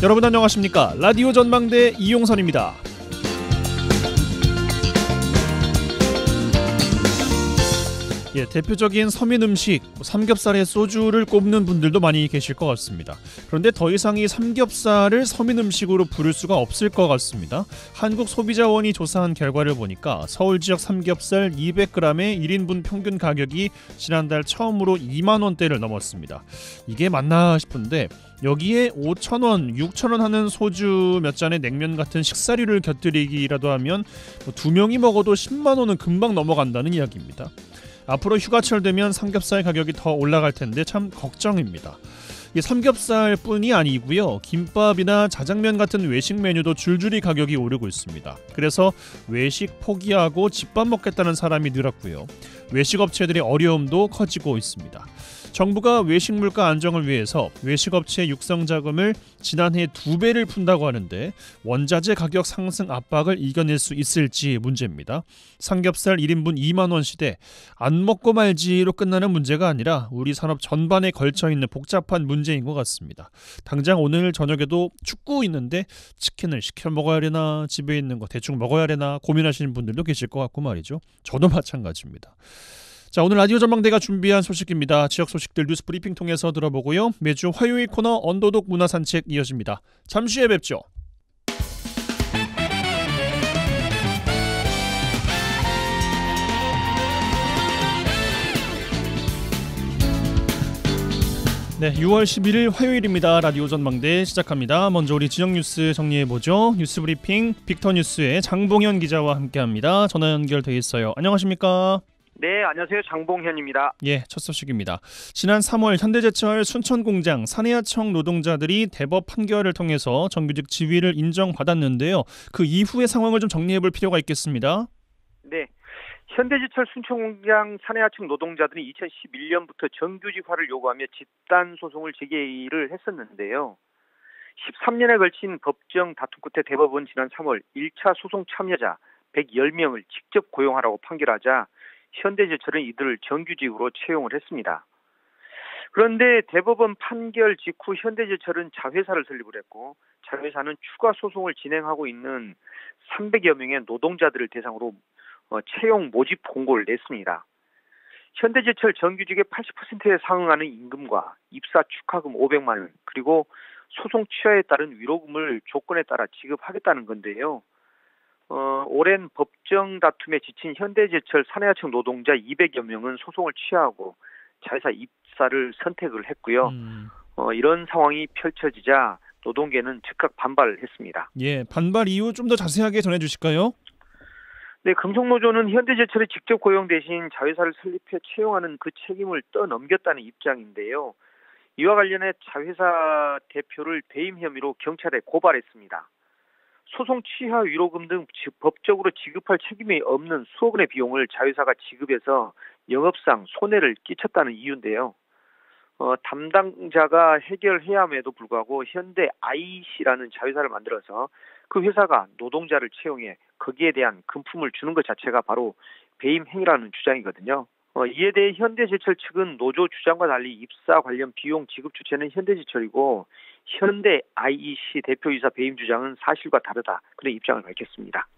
여러분 안녕하십니까? 라디오 전망대 이용선입니다. 대표적인 서민 음식 삼겹살에 소주를 꼽는 분들도 많이 계실 것 같습니다. 그런데 더 이상 이 삼겹살을 서민 음식으로 부를 수가 없을 것 같습니다. 한국소비자원이 조사한 결과를 보니까 서울 지역 삼겹살 200g의 1인분 평균 가격이 지난달 처음으로 2만 원대를 넘었습니다. 이게 맞나 싶은데 여기에 5,000원, 6,000원 하는 소주 몇 잔에 냉면 같은 식사류를 곁들이기라도 하면 두 명이 먹어도 10만 원은 금방 넘어간다는 이야기입니다. 앞으로 휴가철 되면 삼겹살 가격이 더 올라갈 텐데 참 걱정입니다. 이 삼겹살뿐이 아니고요. 김밥이나 자장면 같은 외식 메뉴도 줄줄이 가격이 오르고 있습니다. 그래서 외식 포기하고 집밥 먹겠다는 사람이 늘었고요. 외식 업체들의 어려움도 커지고 있습니다. 정부가 외식 물가 안정을 위해서 외식업체 육성 자금을 지난해 2배를 푼다고 하는데 원자재 가격 상승 압박을 이겨낼 수 있을지 문제입니다. 삼겹살 1인분 2만 원 시대 안 먹고 말지로 끝나는 문제가 아니라 우리 산업 전반에 걸쳐있는 복잡한 문제인 것 같습니다. 당장 오늘 저녁에도 축구 있는데 치킨을 시켜 먹어야 되나 집에 있는 거 대충 먹어야 되나 고민하시는 분들도 계실 것 같고 말이죠. 저도 마찬가지입니다. 자, 오늘 라디오 전망대가 준비한 소식입니다. 지역 소식들 뉴스 브리핑 통해서 들어보고요. 매주 화요일 코너 언더독 문화산책 이어집니다. 잠시 후에 뵙죠. 네, 6월 11일 화요일입니다. 라디오 전망대 시작합니다. 먼저 우리 지역 뉴스 정리해보죠. 뉴스 브리핑 빅터뉴스의 장봉현 기자와 함께합니다. 전화 연결돼 있어요. 안녕하십니까? 네, 안녕하세요. 장봉현입니다. 예, 첫 소식입니다. 지난 3월 현대제철 순천공장 산해하청 노동자들이 대법 판결을 통해서 정규직 지위를 인정받았는데요. 그 이후의 상황을 좀 정리해볼 필요가 있겠습니다. 네, 현대제철 순천공장 산해하청 노동자들이 2011년부터 정규직화를 요구하며 집단소송을 제기를 했었는데요. 13년에 걸친 법정 다툼 끝에 대법원 지난 3월 1차 소송 참여자 110명을 직접 고용하라고 판결하자 현대제철은 이들을 정규직으로 채용을 했습니다. 그런데 대법원 판결 직후 현대제철은 자회사를 설립을 했고 자회사는 추가 소송을 진행하고 있는 300여 명의 노동자들을 대상으로 채용 모집 공고를 냈습니다. 현대제철 정규직의 80%에 상응하는 임금과 입사 축하금 500만 원 그리고 소송 취하에 따른 위로금을 조건에 따라 지급하겠다는 건데요. 오랜 법정 다툼에 지친 현대제철 산해하청 노동자 200여 명은 소송을 취하하고 자회사 입사를 선택을 했고요. 이런 상황이 펼쳐지자 노동계는 즉각 반발을 했습니다. 예, 반발 이유 좀 더 자세하게 전해주실까요? 네, 금속노조는 현대제철의 직접 고용 대신 자회사를 설립해 채용하는 그 책임을 떠넘겼다는 입장인데요. 이와 관련해 자회사 대표를 배임 혐의로 경찰에 고발했습니다. 소송 취하 위로금 등 법적으로 지급할 책임이 없는 수억 원의 비용을 자회사가 지급해서 영업상 손해를 끼쳤다는 이유인데요. 담당자가 해결해야 함에도 불구하고 현대 IEC라는 자회사를 만들어서 그 회사가 노동자를 채용해 거기에 대한 금품을 주는 것 자체가 바로 배임 행위라는 주장이거든요. 이에 대해 현대제철 측은 노조 주장과 달리 입사 관련 비용 지급 주체는 현대제철이고 현대 IEC 대표이사 배임 주장은 사실과 다르다. 그런 입장을 밝혔습니다.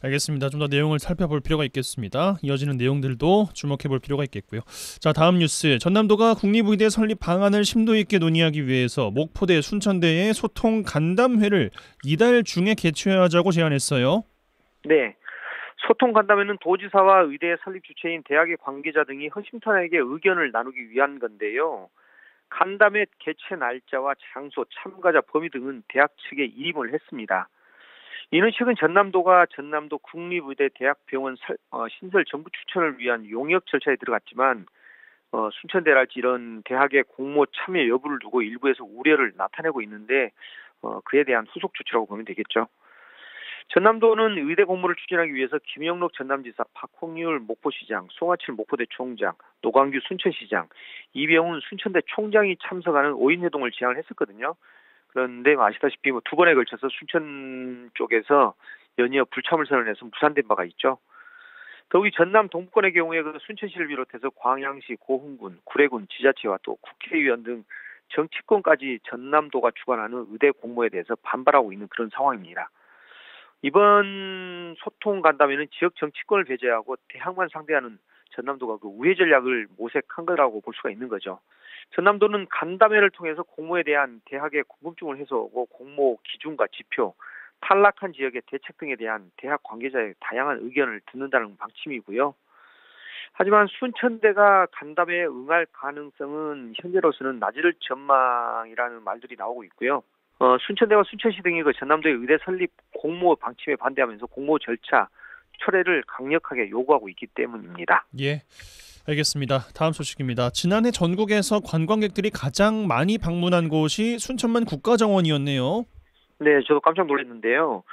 알겠습니다. 좀 더 내용을 살펴볼 필요가 있겠습니다. 이어지는 내용들도 주목해볼 필요가 있겠고요. 자, 다음 뉴스. 전남도가 국립의대 설립 방안을 심도 있게 논의하기 위해서 목포대, 순천대의 소통 간담회를 이달 중에 개최하자고 제안했어요. 네. 소통 간담회는 도지사와 의대 설립 주체인 대학의 관계자 등이 허심탄회하게 의견을 나누기 위한 건데요. 간담회 개최 날짜와 장소, 참가자 범위 등은 대학 측에 이임을 했습니다. 이는 최근 전남도가 전남도 국립의대 대학병원 신설 정부 추천을 위한 용역 절차에 들어갔지만 순천대랄지 이런 대학의 공모 참여 여부를 두고 일부에서 우려를 나타내고 있는데 그에 대한 후속 조치라고 보면 되겠죠. 전남도는 의대 공모를 추진하기 위해서 김영록 전남지사, 박홍률 목포시장, 송하칠 목포대 총장, 노광규 순천시장, 이병훈 순천대 총장이 참석하는 5인 회동을 제안을 했었거든요. 그런데 아시다시피 두 번에 걸쳐서 순천 쪽에서 연이어 불참을 선언해서 무산된 바가 있죠. 더욱이 전남 동부권의 경우에 순천시를 비롯해서 광양시, 고흥군, 구례군 지자체와 또 국회의원 등 정치권까지 전남도가 주관하는 의대 공모에 대해서 반발하고 있는 그런 상황입니다. 이번 소통 간담회는 지역 정치권을 배제하고 대학만 상대하는 전남도가 그 우회 전략을 모색한 거라고 볼 수가 있는 거죠. 전남도는 간담회를 통해서 공모에 대한 대학의 궁금증을 해소하고 공모 기준과 지표, 탈락한 지역의 대책 등에 대한 대학 관계자의 다양한 의견을 듣는다는 방침이고요. 하지만 순천대가 간담회에 응할 가능성은 현재로서는 낮을 전망이라는 말들이 나오고 있고요. 순천대와 순천시 등이 그 전남도의 의대 설립 공모 방침에 반대하면서 공모 절차 철회를 강력하게 요구하고 있기 때문입니다. 예, 알겠습니다. 다음 소식입니다. 지난해 전국에서 관광객들이 가장 많이 방문한 곳이 순천만 국가정원이었네요. 네, 저도 깜짝 놀랐는데요.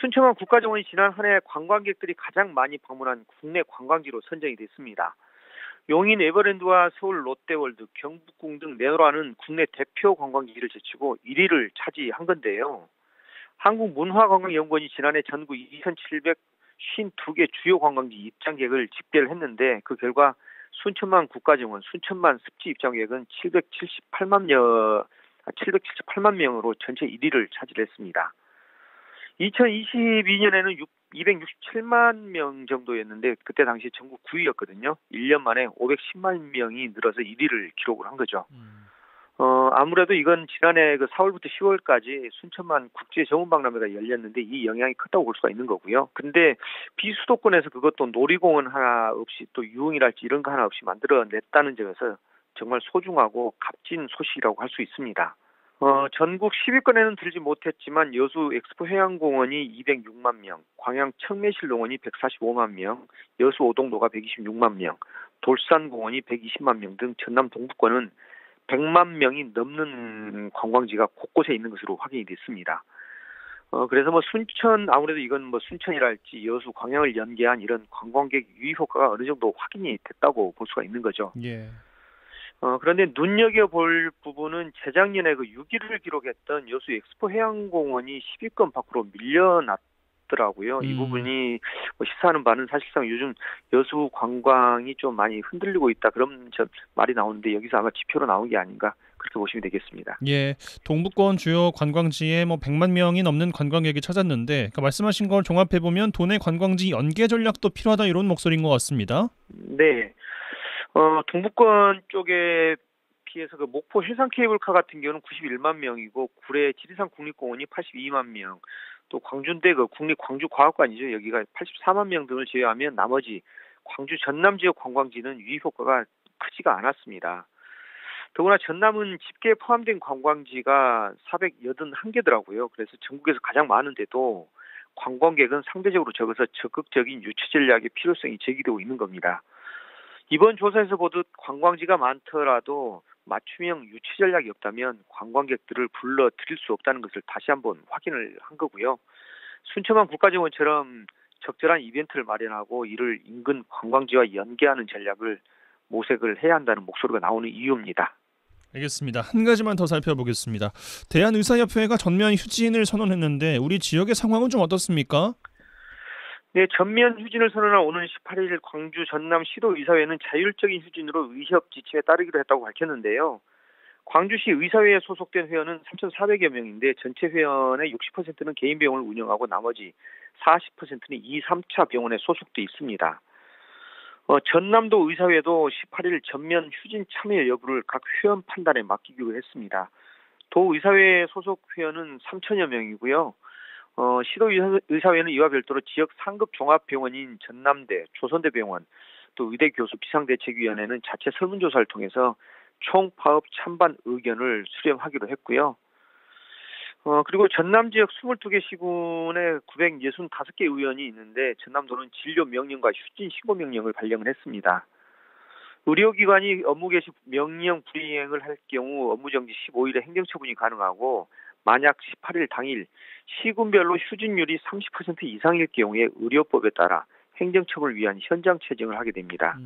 순천만 국가정원이 지난 한 해 관광객들이 가장 많이 방문한 국내 관광지로 선정이 됐습니다. 용인 에버랜드와 서울 롯데월드, 경복궁 등 내노라는 국내 대표 관광지를 제치고 1위를 차지한 건데요. 한국문화관광연구원이 지난해 전국 2,752개 주요 관광지 입장객을 집계를 했는데 그 결과 순천만 국가정원, 순천만 습지 입장객은 778만 명으로 전체 1위를 차지했습니다. 2022년에는 267만 명 정도였는데 그때 당시 전국 9위였거든요. 1년 만에 510만 명이 늘어서 1위를 기록을 한 거죠. 아무래도 이건 지난해 그 4월부터 10월까지 순천만 국제 정원박람회가 열렸는데 이 영향이 컸다고 볼 수가 있는 거고요. 근데 비수도권에서 그것도 놀이공원 하나 없이 또 유흥이랄지 이런 거 하나 없이 만들어냈다는 점에서 정말 소중하고 값진 소식이라고 할 수 있습니다. 전국 10위권에는 들지 못했지만 여수 엑스포 해양공원이 206만 명, 광양 청매실농원이 145만 명, 여수 오동도가 126만 명, 돌산공원이 120만 명 등 전남 동부권은 100만 명이 넘는 관광지가 곳곳에 있는 것으로 확인이 됐습니다. 그래서 순천, 아무래도 이건 순천이랄지 여수, 광양을 연계한 이런 관광객 유입 효과가 어느 정도 확인이 됐다고 볼 수가 있는 거죠. 예. 그런데 눈여겨볼 부분은 재작년에 그 6위를 기록했던 여수 엑스포 해양공원이 10위권 밖으로 밀려났더라고요. 이 부분이 시사하는 바는 사실상 요즘 여수 관광이 좀 많이 흔들리고 있다 그런 말이 나오는데 여기서 아마 지표로 나온 게 아닌가 그렇게 보시면 되겠습니다. 예, 동부권 주요 관광지에 100만 명이 넘는 관광객이 찾았는데 그러니까 말씀하신 걸 종합해 보면 도내 관광지 연계 전략도 필요하다 이런 목소리인 것 같습니다. 네. 동부권 쪽에 비해서 그 목포 해상 케이블카 같은 경우는 91만 명이고 구례 지리산 국립공원이 82만 명, 또 광주인데 그 국립 광주과학관이죠. 여기가 84만 명 등을 제외하면 나머지 광주 전남 지역 관광지는 유입 효과가 크지가 않았습니다. 더구나 전남은 집계에 포함된 관광지가 481개더라고요. 그래서 전국에서 가장 많은데도 관광객은 상대적으로 적어서 적극적인 유치 전략의 필요성이 제기되고 있는 겁니다. 이번 조사에서 보듯 관광지가 많더라도 맞춤형 유치 전략이 없다면 관광객들을 불러들일 수 없다는 것을 다시 한번 확인을 한 거고요. 순천만 국가정원처럼 적절한 이벤트를 마련하고 이를 인근 관광지와 연계하는 전략을 모색을 해야 한다는 목소리가 나오는 이유입니다. 알겠습니다. 한 가지만 더 살펴보겠습니다. 대한의사협회가 전면 휴진을 선언했는데 우리 지역의 상황은 좀 어떻습니까? 네, 전면 휴진을 선언한 오는 18일 광주 전남 시도의사회는 자율적인 휴진으로 의협 지침에 따르기로 했다고 밝혔는데요. 광주시 의사회에 소속된 회원은 3,400여 명인데 전체 회원의 60%는 개인 병원을 운영하고 나머지 40%는 2, 3차 병원에 소속돼 있습니다. 전남도 의사회도 18일 전면 휴진 참여 여부를 각 회원 판단에 맡기기로 했습니다. 도의사회 소속 회원은 3천여 명이고요. 시도의사회는 이와 별도로 지역 상급 종합병원인 전남대, 조선대병원, 또 의대교수 비상대책위원회는 자체 설문조사를 통해서 총파업 찬반 의견을 수렴하기로 했고요. 그리고 전남 지역 22개 시군에 965개 의원이 있는데 전남도는 진료 명령과 휴진 신고 명령을 발령을 했습니다. 의료기관이 업무 개시 명령 불이행을 할 경우 업무정지 15일에 행정처분이 가능하고 만약 18일 당일 시군별로 휴진율이 30% 이상일 경우에 의료법에 따라 행정처분을 위한 현장 체증을 하게 됩니다.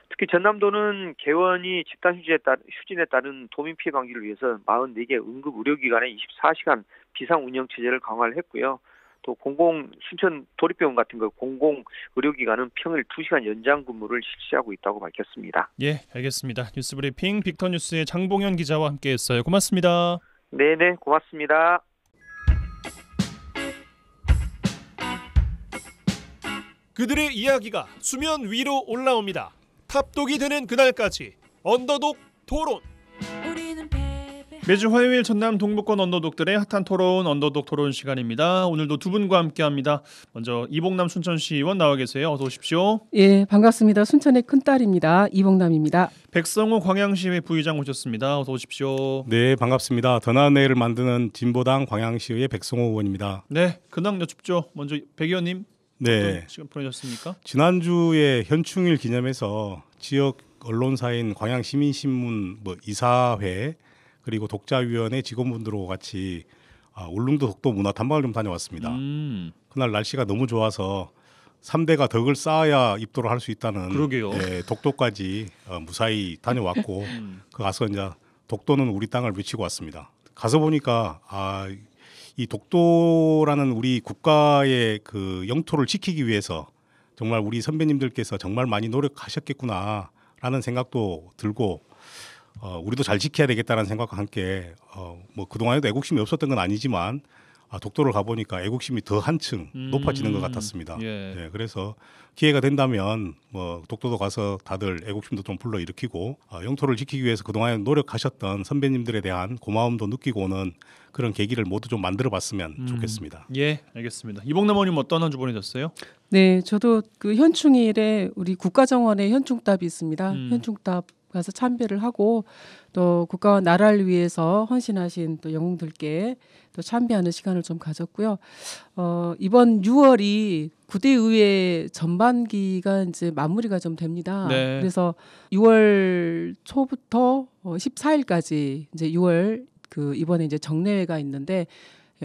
특히 전남도는 개원이 집단 휴진에 따른 도민 피해 방지를 위해서 44개 응급 의료기관에 24시간 비상 운영 체제를 강화를 했고요. 또 공공 순천 도립병원 같은 거 공공 의료기관은 평일 2시간 연장 근무를 실시하고 있다고 밝혔습니다. 예, 알겠습니다. 뉴스브리핑 빅터뉴스의 장봉현 기자와 함께했어요. 고맙습니다. 네네, 고맙습니다. 그들의 이야기가 수면 위로 올라옵니다. 탑독이 되는 그날까지 언더독 토론. 매주 화요일 전남 동부권 언더독들의 핫한 토론 언더독 토론 시간입니다. 오늘도 두 분과 함께합니다. 먼저 이봉남 순천시 의원 나와 계세요. 어서 오십시오. 예, 반갑습니다. 순천의 큰딸입니다. 이봉남입니다. 백성호 광양시의회 부의장 오셨습니다. 어서 오십시오. 네, 반갑습니다. 더 나은 내일을 만드는 진보당 광양시의회 백성호 의원입니다. 네, 근황 여쭙죠. 먼저 백 의원님. 네, 시간 보내셨습니까? 지난주에 현충일 기념해서 지역 언론사인 광양시민신문 이사회 그리고 독자위원회 직원분들하고 같이 울릉도 독도 문화탐방을 좀 다녀왔습니다. 그날 날씨가 너무 좋아서 3대가 덕을 쌓아야 입도를 할 수 있다는 그러게요. 독도까지 무사히 다녀왔고 그 가서 이제 독도는 우리 땅을 외치고 왔습니다. 가서 보니까 이 독도라는 우리 국가의 그 영토를 지키기 위해서 정말 우리 선배님들께서 정말 많이 노력하셨겠구나라는 생각도 들고 우리도 잘 지켜야 되겠다는 생각과 함께 그동안에도 애국심이 없었던 건 아니지만 독도를 가보니까 애국심이 더 한층 높아지는 것 같았습니다. 예. 네, 그래서 기회가 된다면 독도도 가서 다들 애국심도 좀 불러일으키고 영토를 지키기 위해서 그동안에 노력하셨던 선배님들에 대한 고마움도 느끼고 오는 그런 계기를 모두 좀 만들어봤으면 좋겠습니다. 예, 알겠습니다. 이봉남 의원님 어떤 한 주 보내셨어요? 네, 저도 그 현충일에 우리 국가정원에 현충탑이 있습니다. 현충탑 가서 참배를 하고 또 국가와 나라를 위해서 헌신하신 또 영웅들께 또 참배하는 시간을 좀 가졌고요. 이번 6월이 9대 의회 전반기가 이제 마무리가 좀 됩니다. 네. 그래서 6월 초부터 14일까지 이제 6월 이번에 이제 정례회가 있는데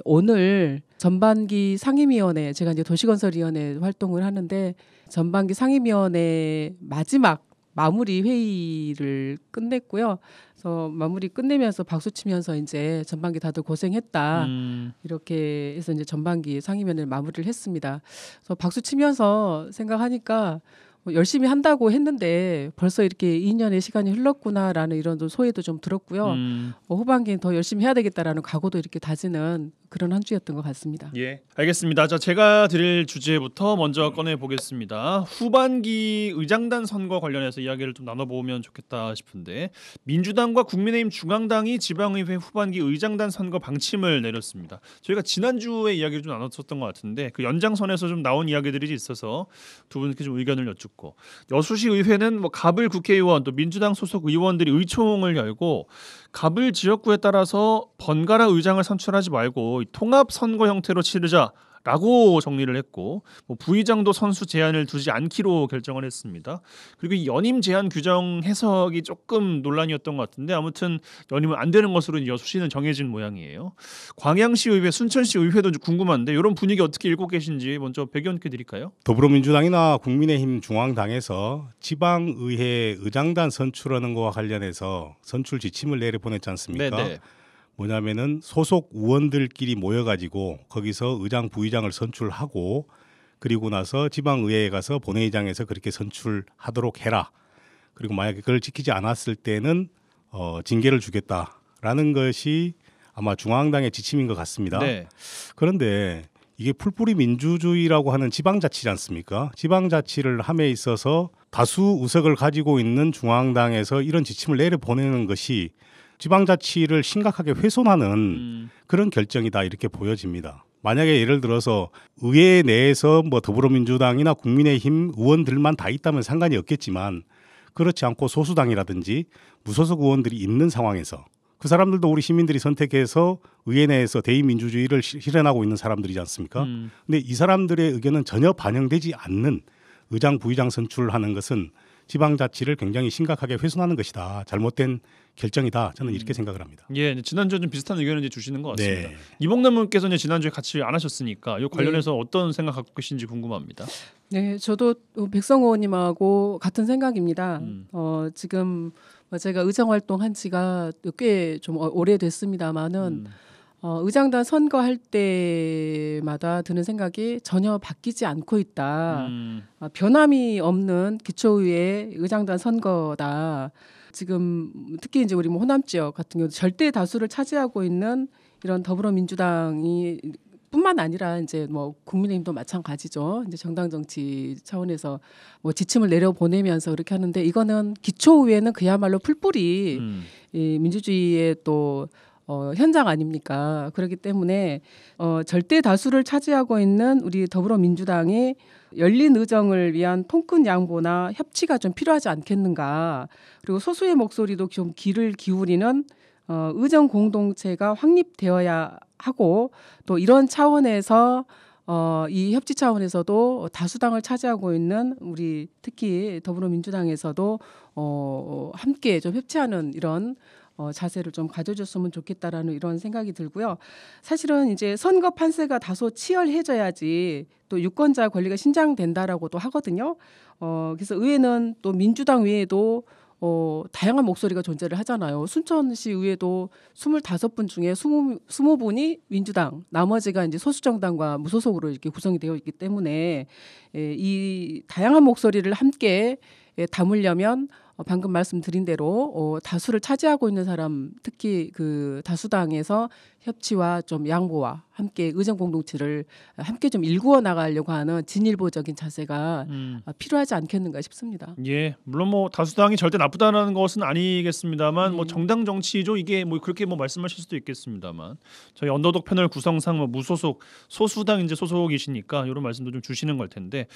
오늘 전반기 상임위원회 제가 이제 도시건설위원회 활동을 하는데 전반기 상임위원회 마무리 회의를 끝냈고요. 그래서 마무리 끝내면서 박수 치면서 이제 전반기 다들 고생했다. 이렇게 해서 이제 전반기 상임위원회를 마무리를 했습니다. 그래서 박수 치면서 생각하니까 열심히 한다고 했는데 벌써 이렇게 2년의 시간이 흘렀구나라는 이런 좀 소회도 좀 들었고요. 후반기엔 더 열심히 해야 되겠다라는 각오도 이렇게 다지는 그런 한 주였던 것 같습니다. 예, 알겠습니다. 자, 제가 드릴 주제부터 먼저 꺼내 보겠습니다. 후반기 의장단 선거 관련해서 이야기를 좀 나눠보면 좋겠다 싶은데 민주당과 국민의힘 중앙당이 지방의회 후반기 의장단 선거 방침을 내렸습니다. 저희가 지난주에 이야기를 좀 나눴었던 것 같은데 그 연장선에서 좀 나온 이야기들이 있어서 두 분께 좀 의견을 여쭙고 여수시 의회는 갑을 국회의원 또 민주당 소속 의원들이 의총을 열고 갑을 지역구에 따라서 번갈아 의장을 선출하지 말고 통합 선거 형태로 치르자라고 정리를 했고 부의장도 선수 제한을 두지 않기로 결정을 했습니다. 그리고 이 연임 제한 규정 해석이 조금 논란이었던 것 같은데 아무튼 연임은 안 되는 것으로 여수시는 정해진 모양이에요. 광양시 의회, 순천시 의회도 궁금한데 이런 분위기 어떻게 읽고 계신지 먼저 백 의원께 드릴까요? 더불어민주당이나 국민의힘 중앙당에서 지방의회 의장단 선출하는 것과 관련해서 선출 지침을 내려보냈지 않습니까? 네네. 뭐냐면은 소속 의원들끼리 모여가지고 거기서 의장, 부의장을 선출하고 그리고 나서 지방의회에 가서 본회의장에서 그렇게 선출하도록 해라. 그리고 만약에 그걸 지키지 않았을 때는 징계를 주겠다라는 것이 아마 중앙당의 지침인 것 같습니다. 네. 그런데 이게 풀뿌리 민주주의라고 하는 지방자치지 않습니까? 지방자치를 함에 있어서 다수 의석을 가지고 있는 중앙당에서 이런 지침을 내려보내는 것이 지방자치를 심각하게 훼손하는 그런 결정이다 이렇게 보여집니다. 만약에 예를 들어서 의회 내에서 더불어민주당이나 국민의힘 의원들만 다 있다면 상관이 없겠지만 그렇지 않고 소수당이라든지 무소속 의원들이 있는 상황에서 그 사람들도 우리 시민들이 선택해서 의회 내에서 대의민주주의를 실현하고 있는 사람들이지 않습니까? 근데 이 사람들의 의견은 전혀 반영되지 않는 의장, 부의장 선출하는 것은 지방자치를 굉장히 심각하게 훼손하는 것이다. 잘못된 결정이다. 저는 이렇게 생각을 합니다. 예, 지난주에 좀 비슷한 의견을 이제 주시는 것 같습니다. 네. 이봉남 의원께서 지난주에 같이 안 하셨으니까 이 관련해서 어떤 생각 갖고 계신지 궁금합니다. 네, 저도 백성호 의원님하고 같은 생각입니다. 지금 제가 의정 활동한 지가 꽤 좀 오래됐습니다만은 의장단 선거할 때마다 드는 생각이 전혀 바뀌지 않고 있다. 변함이 없는 기초의회 의장단 선거다. 지금 특히 이제 우리 뭐 호남 지역 같은 경우 절대 다수를 차지하고 있는 이런 더불어민주당이 뿐만 아니라 이제 뭐 국민의힘도 마찬가지죠. 이제 정당 정치 차원에서 뭐 지침을 내려 보내면서 그렇게 하는데 이거는 기초의회는 그야말로 풀뿌리 이 민주주의의 또 현장 아닙니까? 그렇기 때문에 절대 다수를 차지하고 있는 우리 더불어민주당이 열린 의정을 위한 통큰 양보나 협치가 좀 필요하지 않겠는가? 그리고 소수의 목소리도 좀 귀를 기울이는 의정 공동체가 확립되어야 하고 또 이런 차원에서 이 협치 차원에서도 다수당을 차지하고 있는 우리 특히 더불어민주당에서도 함께 좀 협치하는 이런 자세를 좀 가져줬으면 좋겠다라는 이런 생각이 들고요. 사실은 이제 선거 판세가 다소 치열해져야지 또 유권자 권리가 신장된다라고도 하거든요. 그래서 의회는 또 민주당 외에도 다양한 목소리가 존재를 하잖아요. 순천시 의회도 25분 중에 20분이 민주당, 나머지가 이제 소수정당과 무소속으로 이렇게 구성이 되어 있기 때문에 이 다양한 목소리를 함께 담으려면 방금 말씀드린 대로 다수를 차지하고 있는 사람, 특히 그 다수당에서 협치와 좀 양보와 함께 의정 공동체를 함께 좀 일구어 나가려고 하는 진일보적인 자세가 필요하지 않겠는가 싶습니다. 예, 물론 뭐 다수당이 절대 나쁘다는 것은 아니겠습니다만 뭐 정당 정치죠. 이게 뭐 그렇게 뭐 말씀하실 수도 있겠습니다만 저희 언더독 패널 구성상 뭐 무소속 소수당 이제 소속이시니까 이런 말씀도 좀 주시는 걸 텐데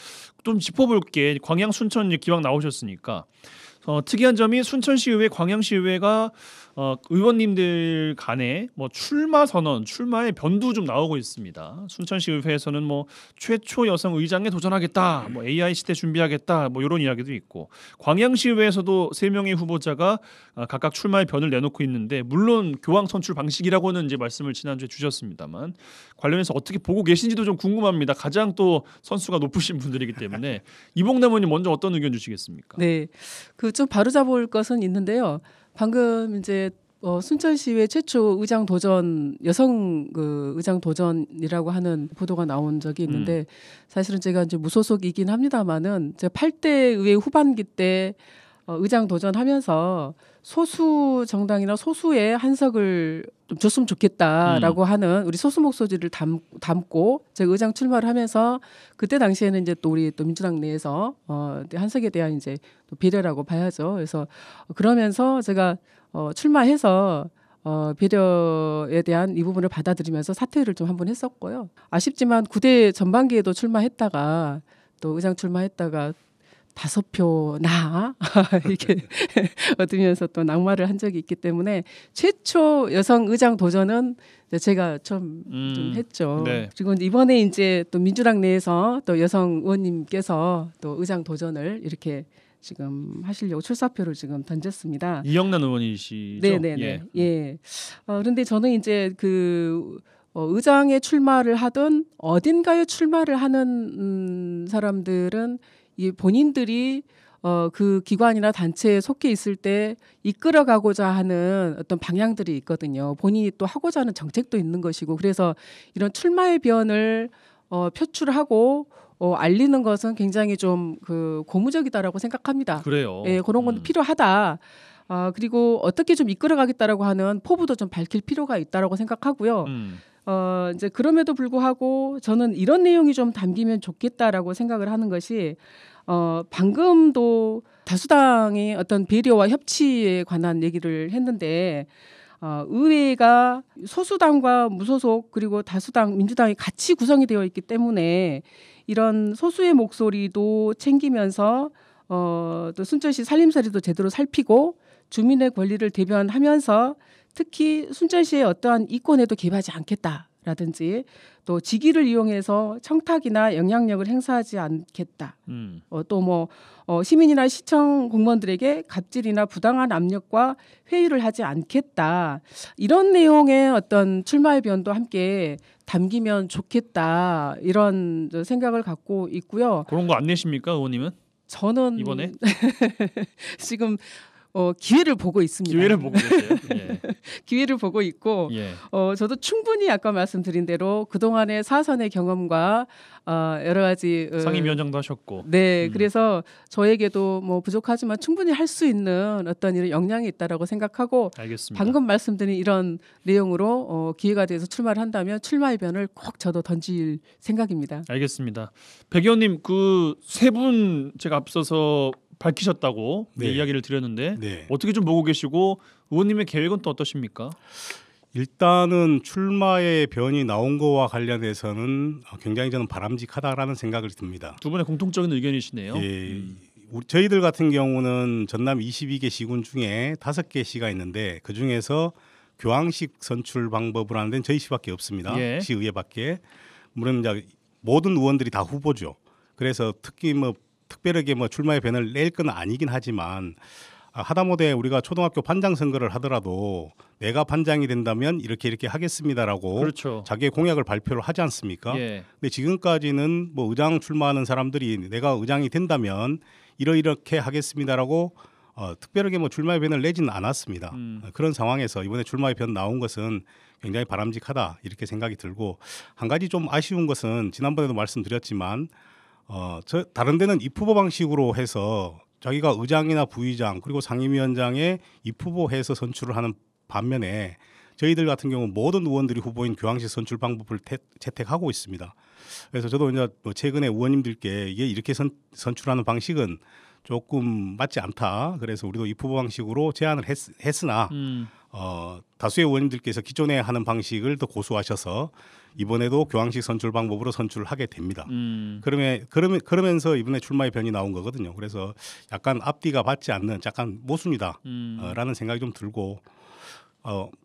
좀 짚어볼게. 광양 순천 이제 기왕 나오셨으니까. 특이한 점이 순천시의회, 광양시의회가 의원님들 간에 뭐 출마 선언, 출마의 변도 좀 나오고 있습니다. 순천시의회에서는 뭐 최초 여성 의장에 도전하겠다, 뭐 AI 시대 준비하겠다, 뭐 이런 이야기도 있고 광양시의회에서도 3명의 후보자가 각각 출마의 변을 내놓고 있는데 물론 교황 선출 방식이라고는 이제 말씀을 지난주에 주셨습니다만 관련해서 어떻게 보고 계신지도 좀 궁금합니다. 가장 또 선수가 높으신 분들이기 때문에 이봉남 의원님 먼저 어떤 의견 주시겠습니까? 네, 그 좀 바로잡을 것은 있는데요. 방금 이제 순천시의회 최초 의장 도전 여성 그 의장 도전이라고 하는 보도가 나온 적이 있는데 사실은 제가 이제 무소속이긴 합니다만은 제가 8대 의회 후반기 때 의장 도전하면서 소수 정당이나 소수의 한석을 좀 줬으면 좋겠다라고 하는 우리 소수 목소리를 담고 제가 의장 출마를 하면서 그때 당시에는 이제 또 우리 또 민주당 내에서 한석에 대한 이제 또 배려라고 봐야죠. 그래서 그러면서 제가 출마해서 배려에 대한 이 부분을 받아들이면서 사퇴를 좀 한번 했었고요. 아쉽지만 9대 전반기에도 출마했다가 또 의장 출마했다가 5표나 이렇게 얻으면서 또 낙마를 한 적이 있기 때문에 최초 여성 의장 도전은 제가 좀 했죠. 네. 그리고 이번에 이제 또 민주당 내에서 또 여성 의원님께서 또 의장 도전을 이렇게 지금 하시려고 출사표를 지금 던졌습니다. 이영란 의원이시죠? 네네네. 예. 그런데 저는 이제 그 의장에 출마를 하든 어딘가에 출마를 하는 사람들은 이 본인들이 그 기관이나 단체에 속해 있을 때 이끌어가고자 하는 어떤 방향들이 있거든요. 본인이 또 하고자 하는 정책도 있는 것이고 그래서 이런 출마의 변을 표출하고 알리는 것은 굉장히 좀 그 고무적이다라고 생각합니다. 그래요. 예, 그런 건 필요하다. 그리고 어떻게 좀 이끌어가겠다라고 하는 포부도 좀 밝힐 필요가 있다라고 생각하고요. 이제 그럼에도 불구하고 저는 이런 내용이 좀 담기면 좋겠다라고 생각을 하는 것이 방금도 다수당의 어떤 배려와 협치에 관한 얘기를 했는데 의회가 소수당과 무소속 그리고 다수당 민주당이 같이 구성이 되어 있기 때문에 이런 소수의 목소리도 챙기면서 또 순천시 살림살이도 제대로 살피고 주민의 권리를 대변하면서 특히 순천시의 어떠한 이권에도 개입하지 않겠다라든지 또 직위를 이용해서 청탁이나 영향력을 행사하지 않겠다. 또 뭐 시민이나 시청 공무원들에게 갑질이나 부당한 압력과 회유를 하지 않겠다. 이런 내용의 어떤 출마의 변도 함께 담기면 좋겠다. 이런 생각을 갖고 있고요. 그런 거 안 내십니까, 의원님은? 저는 이번에 지금 기회를 보고 있습니다. 기회를 보고 계세요. 예. 기회를 보고 있고 예. 저도 충분히 아까 말씀드린 대로 그동안의 사선의 경험과 여러 가지 상임위원장도 하셨고. 네, 그래서 저에게도 뭐 부족하지만 충분히 할 수 있는 어떤 이런 역량이 있다라고 생각하고 알겠습니다. 방금 말씀드린 이런 내용으로 기회가 돼서 출마를 한다면 출마 의견을 꼭 저도 던질 생각입니다. 알겠습니다. 백 의원님 그 세 분 제가 앞서서 밝히셨다고 네. 이야기를 드렸는데 네. 어떻게 좀 보고 계시고 의원님의 계획은 또 어떠십니까? 일단은 출마의 변이 나온 거와 관련해서는 굉장히 저는 바람직하다라는 생각을 듭니다. 두 분의 공통적인 의견이시네요. 예, 저희들 같은 경우는 전남 22개 시군 중에 5개 시가 있는데 그 중에서 교황식 선출 방법을 하는 데는 저희 시밖에 없습니다. 예. 시의회밖에. 물론 이제 모든 의원들이 다 후보죠. 그래서 특히 뭐 특별하게 뭐 출마의 변을 낼 건 아니긴 하지만 하다못해 우리가 초등학교 반장 선거를 하더라도 내가 반장이 된다면 이렇게 하겠습니다라고 그렇죠. 자기의 공약을 발표를 하지 않습니까? 예. 근데 지금까지는 뭐 의장 출마하는 사람들이 내가 의장이 된다면 이렇게 하겠습니다라고 특별하게 뭐 출마의 변을 내지는 않았습니다. 그런 상황에서 이번에 출마의 변 나온 것은 굉장히 바람직하다 이렇게 생각이 들고 한 가지 좀 아쉬운 것은 지난번에도 말씀드렸지만 다른 데는 입후보 방식으로 해서 자기가 의장이나 부의장 그리고 상임위원장에 입후보해서 선출을 하는 반면에 저희들 같은 경우 모든 의원들이 후보인 교황식 선출 방법을 채택하고 있습니다. 그래서 저도 이제 최근에 의원님들께 이게 이렇게 선출하는 방식은 조금 맞지 않다. 그래서 우리도 입후보 방식으로 제안을 했으나 다수의 의원님들께서 기존에 하는 방식을 더 고수하셔서 이번에도 교황식 선출 방법으로 선출을 하게 됩니다. 그러면서 이번에 출마의 변이 나온 거거든요. 그래서 약간 앞뒤가 맞지 않는 약간 모순이다 라는 생각이 좀 들고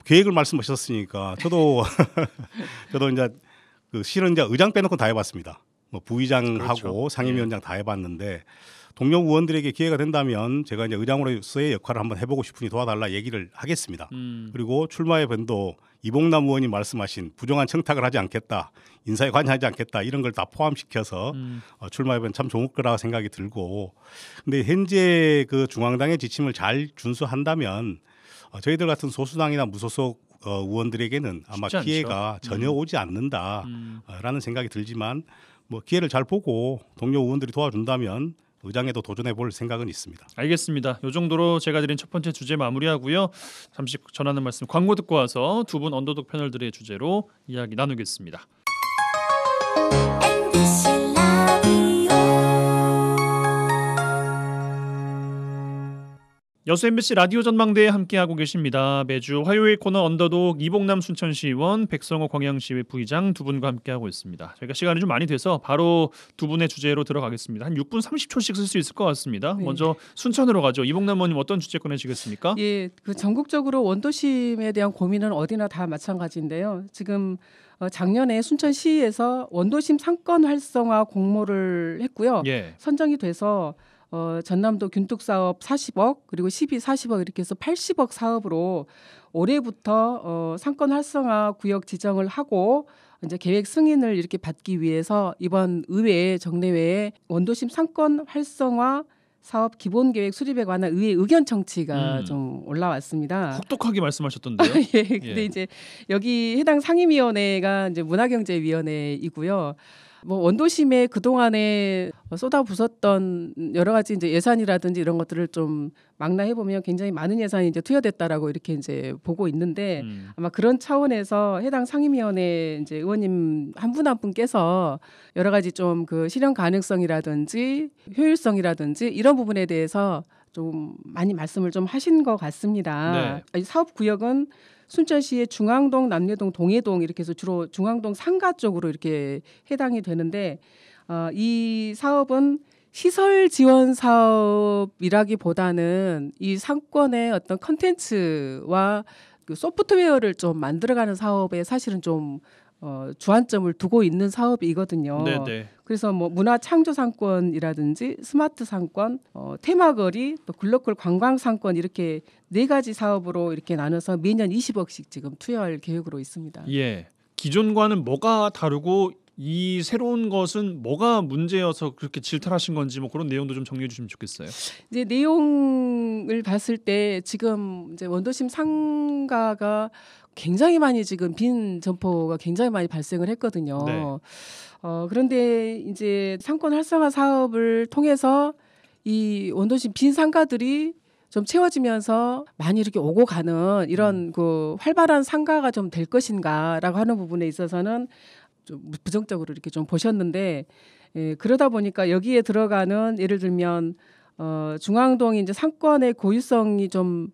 계획을 말씀하셨으니까 저도 이제 실은 이제 의장 빼놓고 다 해봤습니다. 뭐 부의장하고 그렇죠. 상임위원장 다 해봤는데 동료 의원들에게 기회가 된다면 제가 이제 의장으로서의 역할을 한번 해보고 싶으니 도와달라 얘기를 하겠습니다. 그리고 출마의 변도 이봉남 의원이 말씀하신 부정한 청탁을 하지 않겠다, 인사에 관여하지 않겠다 이런 걸 다 포함시켜서 출마의 변 참 좋을 거라 생각이 들고, 근데 현재 그 중앙당의 지침을 잘 준수한다면 저희들 같은 소수당이나 무소속 의원들에게는 아마 쉽지 않죠. 기회가 전혀 오지 않는다라는 생각이 들지만 뭐 기회를 잘 보고 동료 의원들이 도와준다면 의장에도 도전해 볼 생각은 있습니다. 알겠습니다. 이 정도로 제가 드린 첫 번째 주제 마무리하고요. 잠시 전하는 말씀 광고 듣고 와서 두 분 언더독 패널들의 주제로 이야기 나누겠습니다. 여수 MBC 라디오 전망대에 함께하고 계십니다. 매주 화요일 코너 언더독 이봉남 순천시의원, 백성호 광양시의회 부의장 두 분과 함께하고 있습니다. 저희가 시간이 좀 많이 돼서 바로 두 분의 주제로 들어가겠습니다. 한 6분 30초씩 쓸 수 있을 것 같습니다. 네. 먼저 순천으로 가죠. 이봉남 의원님 어떤 주제 꺼내시겠습니까? 예, 그 전국적으로 원도심에 대한 고민은 어디나 다 마찬가지인데요. 지금 작년에 순천시에서 원도심 상권 활성화 공모를 했고요. 예. 선정이 돼서 전남도 균뚝 사업 40억 그리고 12, 40억 이렇게 해서 80억 사업으로 올해부터 상권 활성화 구역 지정을 하고 이제 계획 승인을 이렇게 받기 위해서 이번 의회 정례회에 원도심 상권 활성화 사업 기본 계획 수립에 관한 의회 의견 청취가 좀 올라왔습니다. 혹독하게 말씀하셨던데요. 예. 근데 이제 여기 해당 상임위원회가 이제 문화경제위원회이고요. 뭐 원도심에 그동안에 쏟아부었던 여러 가지 이제 예산이라든지 이런 것들을 좀 망라해 보면 굉장히 많은 예산이 이제 투여됐다라고 이렇게 이제 보고 있는데 아마 그런 차원에서 해당 상임위원회 이제 의원님 한 분 한 분께서 여러 가지 좀 그 실현 가능성이라든지 효율성이라든지 이런 부분에 대해서 좀 많이 말씀을 좀 하신 것 같습니다. 네. 사업 구역은 순천시의 중앙동, 남녀동, 동해동 이렇게 해서 주로 중앙동 상가 쪽으로 이렇게 해당이 되는데 이 사업은 시설 지원 사업이라기보다는 이 상권의 어떤 컨텐츠와 그 소프트웨어를 좀 만들어가는 사업에 사실은 좀 주안점을 두고 있는 사업이거든요. 네네. 그래서 뭐 문화 창조 상권이라든지 스마트 상권, 테마거리, 또 글로컬 관광 상권 이렇게 4가지 사업으로 이렇게 나눠서 매년 20억씩 지금 투여할 계획으로 있습니다. 예. 기존과는 뭐가 다르고 이 새로운 것은 뭐가 문제여서 그렇게 질타하신 건지 뭐 그런 내용도 좀 정리해 주시면 좋겠어요. 이제 내용을 봤을 때 지금 이제 원도심 상가가 굉장히 많이 지금 빈 점포가 굉장히 많이 발생을 했거든요. 네. 그런데 이제 상권 활성화 사업을 통해서 이 원도심 빈 상가들이 좀 채워지면서 많이 이렇게 오고 가는 이런 그 활발한 상가가 좀 될 것인가라고 하는 부분에 있어서는 좀 부정적으로 이렇게 좀 보셨는데, 그러다 보니까 여기에 들어가는 예를 들면 중앙동이 이제 상권의 고유성이 좀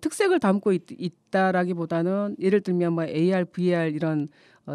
특색을 담고 있다라기보다는 예를 들면 뭐 AR, VR 이런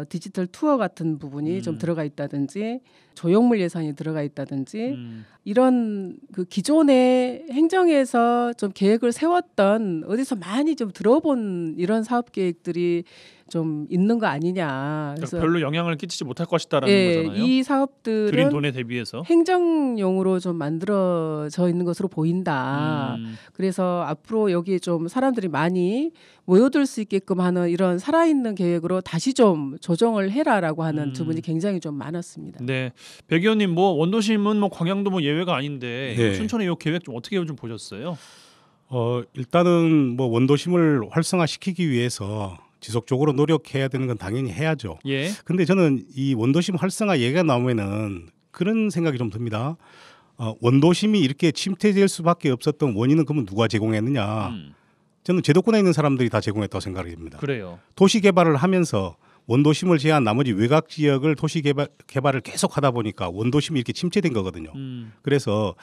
디지털 투어 같은 부분이 좀 들어가 있다든지 조형물 예산이 들어가 있다든지 이런 그 기존의 행정에서 좀 계획을 세웠던 어디서 많이 좀 들어본 이런 사업 계획들이 좀 있는 거 아니냐. 그래서 별로 영향을 끼치지 못할 것이다라는 거잖아요. 이 들인 사업들은 돈에 대비해서 행정용으로 좀 만들어져 있는 것으로 보인다. 그래서 앞으로 여기에 좀 사람들이 많이 모여들 수 있게끔 하는 이런 살아있는 계획으로 다시 좀 조정을 해라라고 하는 주문이 굉장히 좀 많았습니다. 네, 백 의원님 뭐 원도심은 뭐 광양도 뭐 예외가 아닌데 네. 춘천의 이 계획 좀 어떻게 좀 보셨어요? 일단은 뭐 원도심을 활성화시키기 위해서 지속적으로 노력해야 되는 건 당연히 해야죠. 예. 근데 저는 이 원도심 활성화 얘기가 나오면은 그런 생각이 좀 듭니다. 원도심이 이렇게 침체될 수밖에 없었던 원인은 그러면 누가 제공했느냐? 저는 제도권에 있는 사람들이 다 제공했다고 생각이 듭니다. 그래요. 도시 개발을 하면서 원도심을 제한 나머지 외곽 지역을 도시 개발을 계속 하다 보니까 원도심이 이렇게 침체된 거거든요. 그래서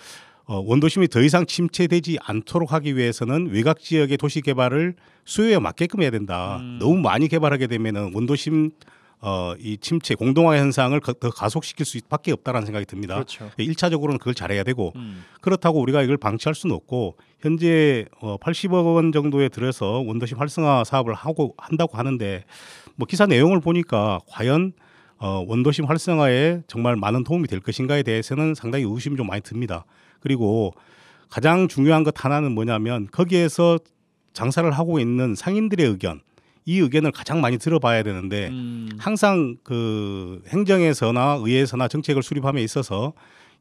원도심이 더 이상 침체되지 않도록 하기 위해서는 외곽 지역의 도시 개발을 수요에 맞게끔 해야 된다. 너무 많이 개발하게 되면은 원도심 이 침체 공동화 현상을 더 가속시킬 수밖에 없다라는 생각이 듭니다. 그렇죠. 1차적으로는 그걸 잘해야 되고 그렇다고 우리가 이걸 방치할 수는 없고 현재 80억 원 정도에 들여서 원도심 활성화 사업을 한다고 하는데 뭐 기사 내용을 보니까 과연 원도심 활성화에 정말 많은 도움이 될 것인가에 대해서는 상당히 의심이 좀 많이 듭니다. 그리고 가장 중요한 것 하나는 뭐냐면 거기에서 장사를 하고 있는 상인들의 의견, 이 의견을 가장 많이 들어봐야 되는데 항상 그 행정에서나 의회에서나 정책을 수립함에 있어서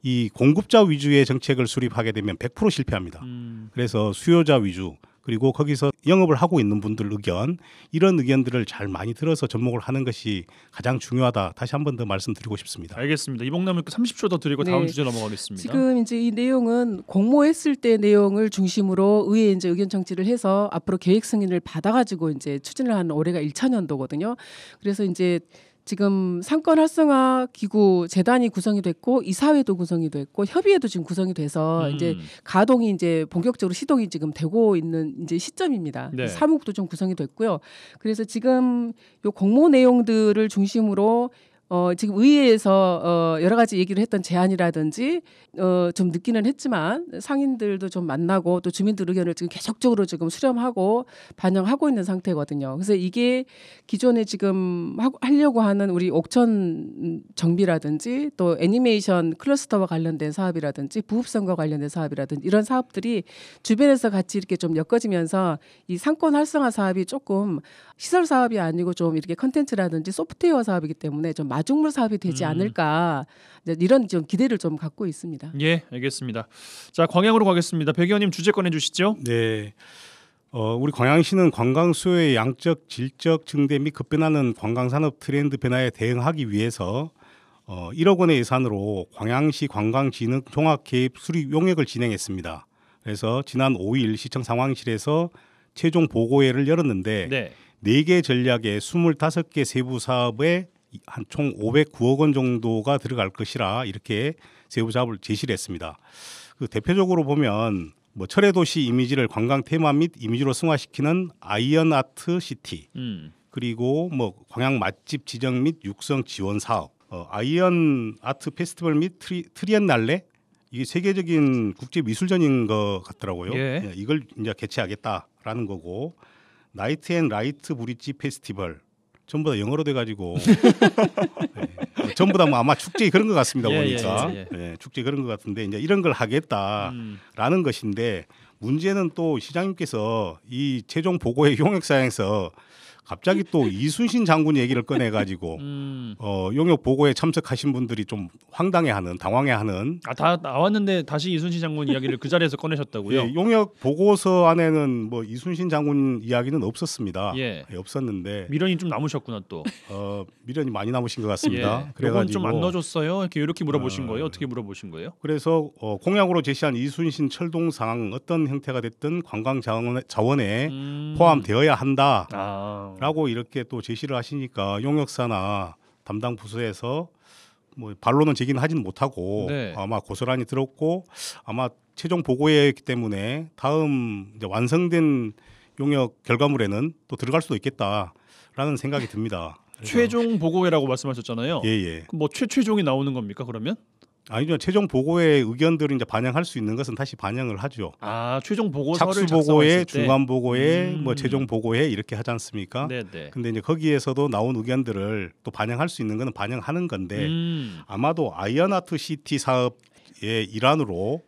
이 공급자 위주의 정책을 수립하게 되면 100% 실패합니다. 그래서 수요자 위주 그리고 거기서 영업을 하고 있는 분들 의견 이런 의견들을 잘 많이 들어서 접목을 하는 것이 가장 중요하다. 다시 한 번 더 말씀드리고 싶습니다. 알겠습니다. 이봉남을 30초 더 드리고 다음 네. 주제 넘어가겠습니다. 지금 이제 이 내용은 공모했을 때 내용을 중심으로 의회 이제 의견 청취를 해서 앞으로 계획 승인을 받아가지고 이제 추진을 하는 올해가 1차년도거든요. 그래서 이제 지금 상권 활성화 기구 재단이 구성이 됐고 이사회도 구성이 됐고 협의회도 지금 구성이 돼서 이제 가동이 이제 본격적으로 시동이 지금 되고 있는 이제 시점입니다. 네. 사무국도 좀 구성이 됐고요. 그래서 지금 요 공모 내용들을 중심으로 지금 의회에서 여러 가지 얘기를 했던 제안이라든지 좀 늦기는 했지만 상인들도 좀 만나고 또 주민들 의견을 지금 계속적으로 지금 수렴하고 반영하고 있는 상태거든요. 그래서 이게 기존에 지금 하려고 하는 우리 옥천 정비라든지 또 애니메이션 클러스터와 관련된 사업이라든지 부읍선과 관련된 사업이라든지 이런 사업들이 주변에서 같이 이렇게 좀 엮어지면서 이 상권 활성화 사업이 조금 시설 사업이 아니고 좀 이렇게 컨텐츠라든지 소프트웨어 사업이기 때문에 좀 마중물 사업이 되지 않을까 이런 좀 기대를 좀 갖고 있습니다. 예, 알겠습니다. 자, 광양으로 가겠습니다. 백 의원님 주제 꺼내 주시죠. 네. 우리 광양시는 관광 수요의 양적, 질적 증대 및 급변하는 관광 산업 트렌드 변화에 대응하기 위해서 1억 원의 예산으로 광양시 관광진흥 종합계획 수립 용역을 진행했습니다. 그래서 지난 5일 시청 상황실에서 최종 보고회를 열었는데 네. 4개 전략에 25개 세부 사업에 한 총 509억 원 정도가 들어갈 것이라 이렇게 세부 작업을 제시를 했습니다. 그 대표적으로 보면 뭐 철의 도시 이미지를 관광 테마 및 이미지로 승화시키는 아이언 아트 시티 그리고 뭐 광양 맛집 지정 및 육성 지원 사업 아이언 아트 페스티벌 및 트리엔날레 이게 세계적인 국제 미술전인 것 같더라고요. 예. 이걸 이제 개최하겠다라는 거고 나이트 앤 라이트 브릿지 페스티벌 전부 다 영어로 돼가지고 네. 전부 다 뭐 아마 축제 그런 것 같습니다. 보니까 네, 축제 그런 것 같은데 이제 이런 걸 하겠다라는 것인데 문제는 또 시장님께서 이 최종 보고의 용역사항에서 갑자기 또 이순신 장군 얘기를 꺼내가지고 용역 보고에 참석하신 분들이 좀 황당해하는, 당황해하는. 다 나왔는데 다시 이순신 장군 이야기를 그 자리에서 꺼내셨다고요? 예, 용역 보고서 안에는 뭐 이순신 장군 이야기는 없었습니다. 예. 없었는데 미련이 좀 남으셨구나 또. 미련이 많이 남으신 것 같습니다. 예. 그래가지고 좀 안 넣어줬어요? 이렇게 물어보신 거예요? 어떻게 물어보신 거예요? 그래서 공약으로 제시한 이순신 철동상 어떤 형태가 됐든 관광 자원에 포함되어야 한다라고 이렇게 또 제시를 하시니까 용역사나 담당 부서에서 뭐 반론은 제기는 하지는 못하고 네. 아마 고스란히 들었고 아마 최종 보고회이기 때문에 다음 이제 완성된 용역 결과물에는 또 들어갈 수도 있겠다라는 생각이 듭니다. 최종 보고회라고 말씀하셨잖아요. 예예. 뭐 최종이 나오는 겁니까 그러면? 아니죠. 최종 보고의 의견들을 이제 반영할 수 있는 것은 다시 반영을 하죠. 최종 보고서를 착수 보고회, 작성했을 때? 중간 보고회, 뭐 최종 보고회 이렇게 하지 않습니까? 네네. 근데 이제 거기에서도 나온 의견들을 또 반영할 수 있는 것은 반영하는 건데 아마도 아이언아트 시티 사업의 일환으로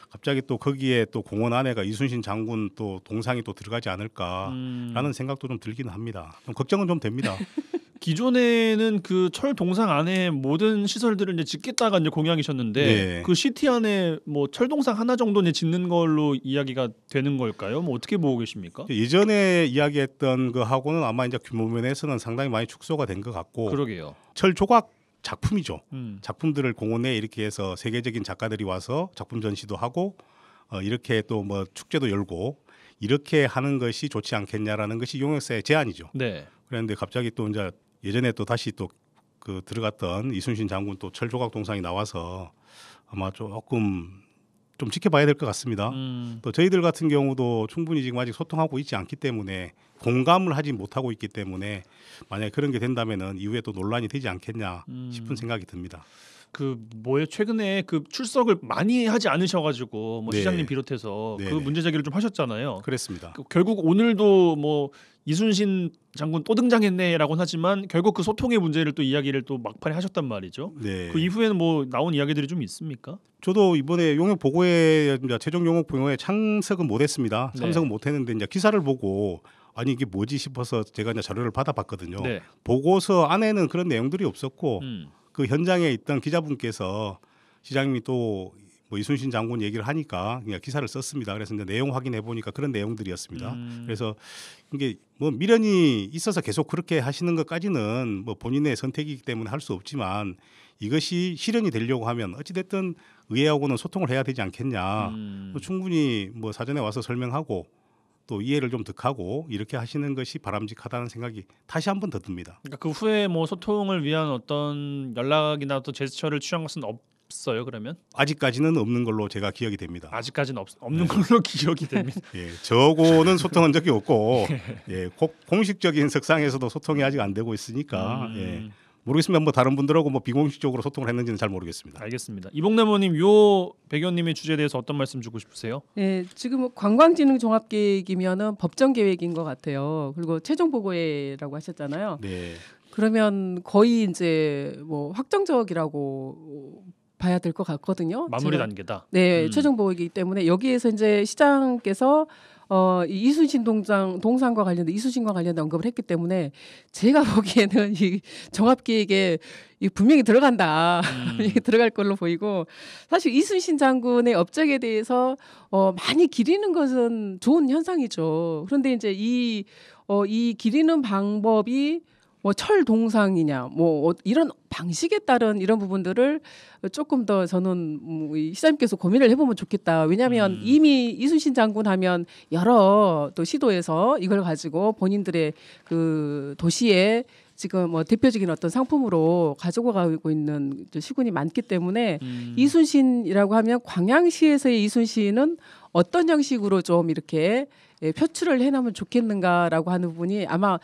갑자기 또 거기에 또 공원 안에가 이순신 장군 또 동상이 또 들어가지 않을까라는 생각도 좀 들기는 합니다. 좀 걱정은 좀 됩니다. 기존에는 그 철 동상 안에 모든 시설들을 이제 짓겠다가 이제 공약이셨는데 네. 그 시티 안에 뭐 철 동상 하나 정도는 짓는 걸로 이야기가 되는 걸까요? 뭐 어떻게 보고 계십니까? 예전에 이야기했던 거하고는 아마 이제 규모 면에서는 상당히 많이 축소가 된 것 같고 그러게요. 철 조각 작품이죠. 음. 작품들을 공원에 이렇게 해서 세계적인 작가들이 와서 작품 전시도 하고 이렇게 또 뭐 축제도 열고 이렇게 하는 것이 좋지 않겠냐라는 것이 용역사의 제안이죠. 네. 그런데 갑자기 또 이제 예전에 또 다시 또 그 들어갔던 이순신 장군 또 철조각 동상이 나와서 아마 조금 좀 지켜봐야 될 것 같습니다. 또 저희들 같은 경우도 충분히 지금 아직 소통하고 있지 않기 때문에 공감을 하지 못하고 있기 때문에 만약에 그런 게 된다면은 이후에 또 논란이 되지 않겠냐 싶은 생각이 듭니다. 그 뭐에 최근에 그 출석을 많이 하지 않으셔가지고 뭐 네. 시장님 비롯해서 네, 그 네. 문제 제기를 좀 하셨잖아요. 그랬습니다. 결국 오늘도 뭐 이순신 장군 또 등장했네라고는 하지만 결국 그 소통의 문제를 또 이야기를 또 막판에 하셨단 말이죠. 네. 그 이후에는 뭐 나온 이야기들이 좀 있습니까? 저도 이번에 용역 보고회 이제 최종 용역 보고에 참석은 못했습니다. 네. 참석은 못했는데 이제 기사를 보고 아니 이게 뭐지 싶어서 제가 이제 자료를 받아봤거든요. 네. 보고서 안에는 그런 내용들이 없었고 음. 그 현장에 있던 기자분께서 시장님이 또 뭐 이순신 장군 얘기를 하니까 그냥 기사를 썼습니다. 그래서 이제 내용 확인해 보니까 그런 내용들이었습니다. 그래서 이게 뭐 미련이 있어서 계속 그렇게 하시는 것까지는 뭐 본인의 선택이기 때문에 할 수 없지만 이것이 실현이 되려고 하면 어찌 됐든 의회하고는 소통을 해야 되지 않겠냐. 충분히 뭐 사전에 와서 설명하고 또 이해를 좀 득하고 이렇게 하시는 것이 바람직하다는 생각이 다시 한 번 더 듭니다. 그러니까 그 후에 뭐 소통을 위한 어떤 연락이나 또 제스처를 취한 것은 없어요. 그러면 아직까지는 없는 걸로 제가 기억이 됩니다. 아직까지는 없는 걸로 기억이 됩니다. 예, 저하고는 소통한 적이 없고 예, 공식적인 석상에서도 소통이 아직 안 되고 있으니까 예, 모르겠습니다. 뭐 다른 분들하고 뭐 비공식적으로 소통을 했는지는 잘 모르겠습니다. 알겠습니다. 이봉래모님 요 백의원님의 주제에 대해서 어떤 말씀 주고 싶으세요? 네, 지금 관광진흥 종합계획이면은 법정 계획인 것 같아요. 그리고 최종 보고회라고 하셨잖아요. 네, 그러면 거의 이제 뭐 확정적이라고 봐야 될 것 같거든요. 마무리 제가. 단계다. 네, 최종 보고이기 때문에 여기에서 이제 시장께서 이 이순신 동상과 관련된 이순신과 관련된 언급을 했기 때문에 제가 보기에는 이 종합계획에 분명히 들어간다, 들어갈 걸로 보이고 사실 이순신 장군의 업적에 대해서 많이 기리는 것은 좋은 현상이죠. 그런데 이제 이 기리는 방법이 뭐 철 동상이냐, 뭐 이런 방식에 따른 이런 부분들을 조금 더 저는 이 시장님께서 고민을 해보면 좋겠다. 왜냐하면 이미 이순신 장군 하면 여러 또 시도에서 이걸 가지고 본인들의 그 도시에 지금 뭐 대표적인 어떤 상품으로 가지고 가고 있는 시군이 많기 때문에 이순신이라고 하면 광양시에서의 이순신은 어떤 형식으로 좀 이렇게 표출을 해나면 좋겠는가라고 하는 부분이 아마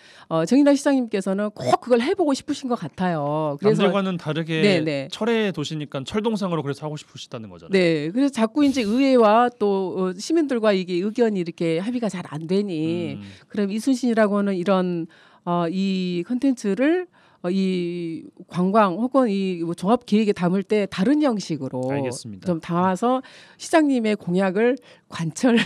정인하 시장님께서는 꼭 그걸 해보고 싶으신 것 같아요. 그래서 남들과는 다르게 네네. 철의 도시니까 철동상으로 그래서 하고 싶으시다는 거잖아요. 네, 그래서 자꾸 이제 의회와 또 시민들과 이게 의견이 이렇게 합의가 잘 안 되니 그럼 이순신이라고 하는 이런 이 컨텐츠를 이 관광 혹은 이 종합 계획에 담을 때 다른 형식으로 알겠습니다. 좀 담아서 시장님의 공약을 관철할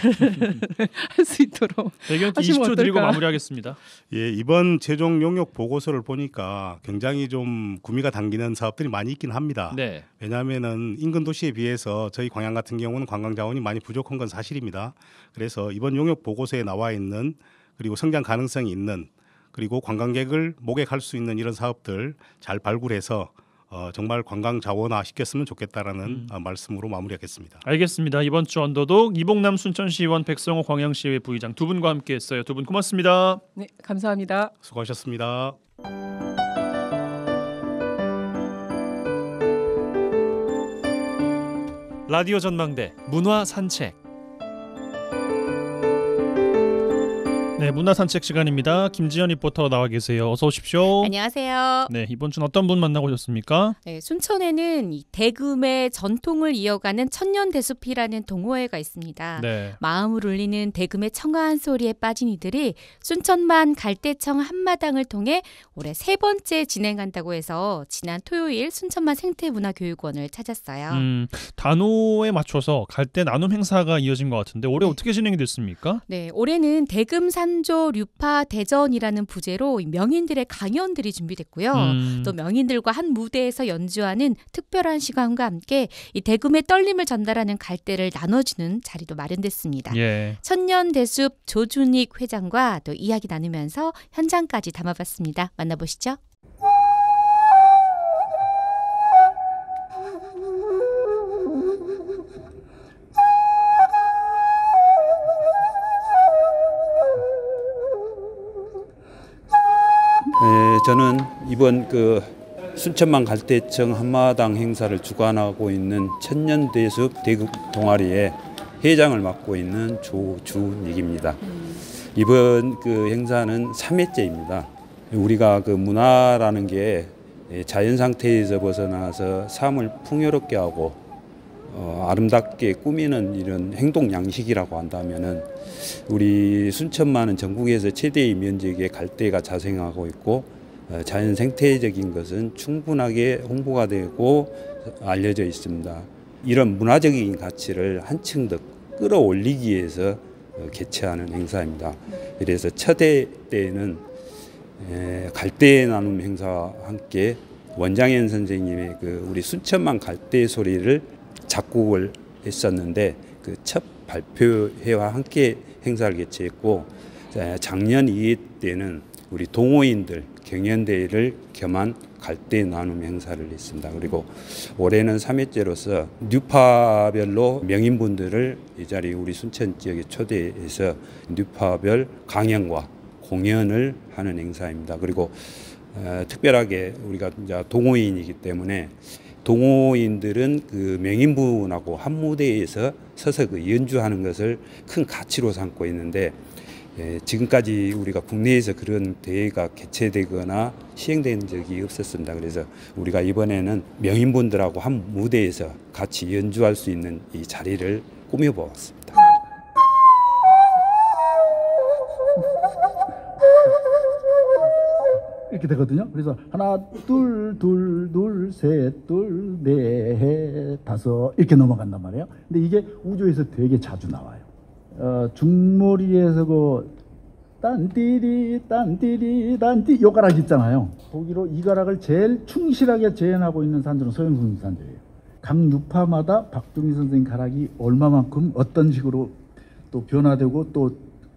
수 있도록 대경께 하시면 20초 드리고 어떨까? 마무리하겠습니다. 예, 이번 최종 용역 보고서를 보니까 굉장히 좀 구미가 당기는 사업들이 많이 있긴 합니다. 네. 왜냐하면은 인근 도시에 비해서 저희 광양 같은 경우는 관광 자원이 많이 부족한 건 사실입니다. 그래서 이번 용역 보고서에 나와 있는 그리고 성장 가능성이 있는 그리고 관광객을 목액할 수 있는 이런 사업들 잘 발굴해서 정말 관광 자원화 시켰으면 좋겠다라는 말씀으로 마무리하겠습니다. 알겠습니다. 이번 주 언더독 이봉남 순천시의원 백성호 광양시의회 부의장 두 분과 함께했어요. 두 분 고맙습니다. 네, 감사합니다. 수고하셨습니다. 라디오 전망대 문화 산책. 네, 문화 산책 시간입니다. 김지연 리포터 나와 계세요. 어서 오십시오. 안녕하세요. 네, 이번 주는 어떤 분 만나고 오셨습니까? 네, 순천에는 이 대금의 전통을 이어가는 천년대숲이라는 동호회가 있습니다. 네. 마음을 울리는 대금의 청아한 소리에 빠진 이들이 순천만 갈대청 한마당을 통해 올해 3번째 진행한다고 해서 지난 토요일 순천만 생태문화교육원을 찾았어요. 단오에 맞춰서 갈대 나눔 행사가 이어진 것 같은데 올해 어떻게 진행이 됐습니까? 네, 올해는 대금 산조 류파 대전이라는 부제로 명인들의 강연들이 준비됐고요. 또 명인들과 한 무대에서 연주하는 특별한 시간과 함께 이 대금의 떨림을 전달하는 갈대를 나눠주는 자리도 마련됐습니다. 예. 천년대숲 조준익 회장과 또 이야기 나누면서 현장까지 담아봤습니다. 만나보시죠. 네, 저는 이번 순천만 갈대청 한마당 행사를 주관하고 있는 천년대숲 대국 동아리의 회장을 맡고 있는 조준익입니다. 이번 행사는 3회째입니다. 우리가 문화라는 게 자연 상태에서 벗어나서 삶을 풍요롭게 하고 아름답게 꾸미는 이런 행동 양식이라고 한다면은 우리 순천만은 전국에서 최대의 면적의 갈대가 자생하고 있고 자연 생태적인 것은 충분하게 홍보가 되고 알려져 있습니다. 이런 문화적인 가치를 한층 더 끌어올리기 위해서 개최하는 행사입니다. 그래서 첫 해 때에는 갈대 나눔 행사와 함께 원장현 선생님의 우리 순천만 갈대 소리를 작곡을 했었는데 첫 발표회와 함께 행사를 개최했고 작년 2회 때는 우리 동호인들 경연대회를 겸한 갈대 나눔 행사를 했습니다. 그리고 올해는 3회째로서 뉴파별로 명인분들을 이 자리에 우리 순천 지역에 초대해서 뉴파별 강연과 공연을 하는 행사입니다. 그리고 특별하게 우리가 이제 동호인이기 때문에 동호인들은 명인분하고 한 무대에서 서서 연주하는 것을 큰 가치로 삼고 있는데 지금까지 우리가 국내에서 그런 대회가 개최되거나 시행된 적이 없었습니다. 그래서 우리가 이번에는 명인분들하고 한 무대에서 같이 연주할 수 있는 이 자리를 꾸며보았습니다. 이렇게 되거든요. 그래서 하나, 둘, 둘, 둘, 셋, 둘, 넷, 다섯 이렇게 넘어간단 말이에요. 근데 이게 우주에서 되게 자주 나와요. 중머리에서 딴띠리 딴띠리 딴띠 요 가락 있잖아요. 거기로 이 가락을 제일 충실하게 재현하고 있는 산조는 소영순 산조예요. 각 유파마다 박동희 선생님 가락이 얼마만큼 어떤 식으로 또 변화되고 또